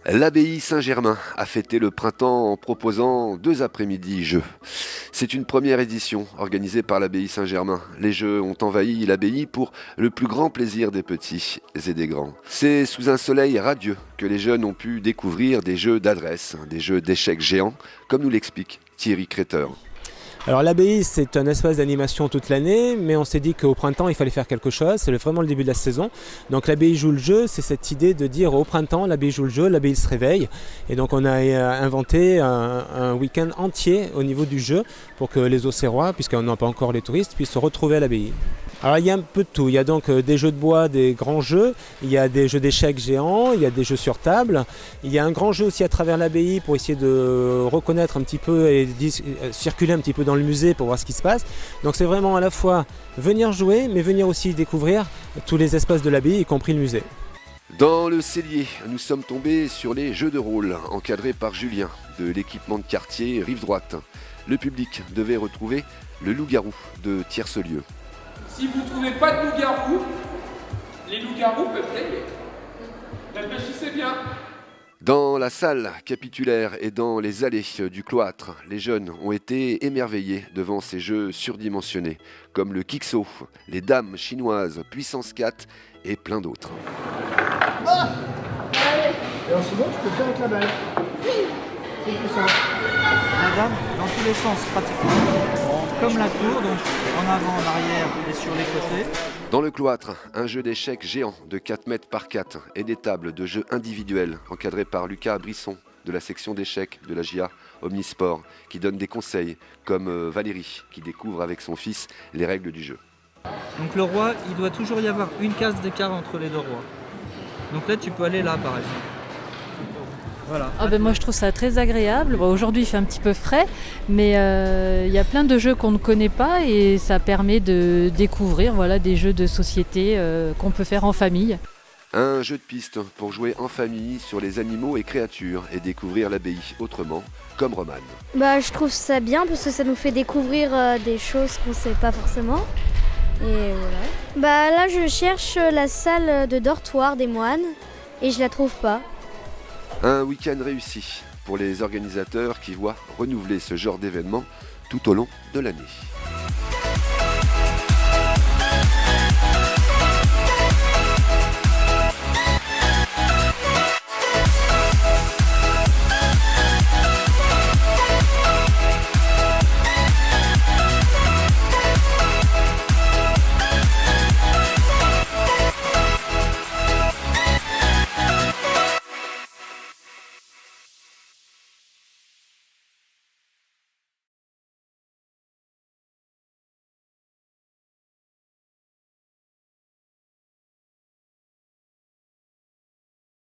L'abbaye Saint-Germain a fêté le printemps en proposant 2 après-midi jeux. C'est une première édition organisée par l'abbaye Saint-Germain. Les jeux ont envahi l'abbaye pour le plus grand plaisir des petits et des grands. C'est sous un soleil radieux que les jeunes ont pu découvrir des jeux d'adresse, des jeux d'échecs géants, comme nous l'explique Thierry Créteur. Alors l'abbaye, c'est un espace d'animation toute l'année, mais on s'est dit qu'au printemps, il fallait faire quelque chose. C'est vraiment le début de la saison. Donc l'abbaye joue le jeu, c'est cette idée de dire au printemps, l'abbaye joue le jeu, l'abbaye se réveille. Et donc on a inventé un week-end entier au niveau du jeu pour que les Auxerrois, puisqu'on n'a pas encore les touristes, puissent se retrouver à l'abbaye. Alors il y a un peu de tout, il y a donc des jeux de bois, des grands jeux, il y a des jeux d'échecs géants, il y a des jeux sur table, il y a un grand jeu aussi à travers l'abbaye pour essayer de reconnaître un petit peu et circuler un petit peu dans le musée pour voir ce qui se passe. Donc c'est vraiment à la fois venir jouer mais venir aussi découvrir tous les espaces de l'abbaye, y compris le musée. Dans le cellier, nous sommes tombés sur les jeux de rôle encadrés par Julien de l'équipement de quartier Rive Droite. Le public devait retrouver le loup-garou de Tiercelieu. Si vous ne trouvez pas de loup-garou, les loups-garous peuvent payer. Réfléchissez bien. Dans la salle capitulaire et dans les allées du cloître, les jeunes ont été émerveillés devant ces jeux surdimensionnés, comme le Kixo, les dames chinoises, puissance 4 et plein d'autres. Ah et alors sinon, tu peux faire avec la balle. C'est plus simple. La dame, dans tous les sens pratiquement, comme la cour, donc en avant, en arrière et sur les côtés. Dans le cloître, un jeu d'échecs géant de 4 mètres par 4 et des tables de jeux individuels encadrées par Lucas Brisson de la section d'échecs de la JA Omnisport qui donne des conseils comme Valérie qui découvre avec son fils les règles du jeu. Donc le roi, il doit toujours y avoir une case d'écart entre les deux rois. Donc là tu peux aller là par exemple. Voilà. Moi je trouve ça très agréable. Bon, aujourd'hui il fait un petit peu frais, mais il y a plein de jeux qu'on ne connaît pas et ça permet de découvrir des jeux de société qu'on peut faire en famille. Un jeu de piste pour jouer en famille sur les animaux et créatures et découvrir l'abbaye autrement, comme Romane. Je trouve ça bien parce que ça nous fait découvrir des choses qu'on ne sait pas forcément. Et voilà. Là je cherche la salle de dortoir des moines et je la trouve pas. Un week-end réussi pour les organisateurs qui voient renouveler ce genre d'événement tout au long de l'année.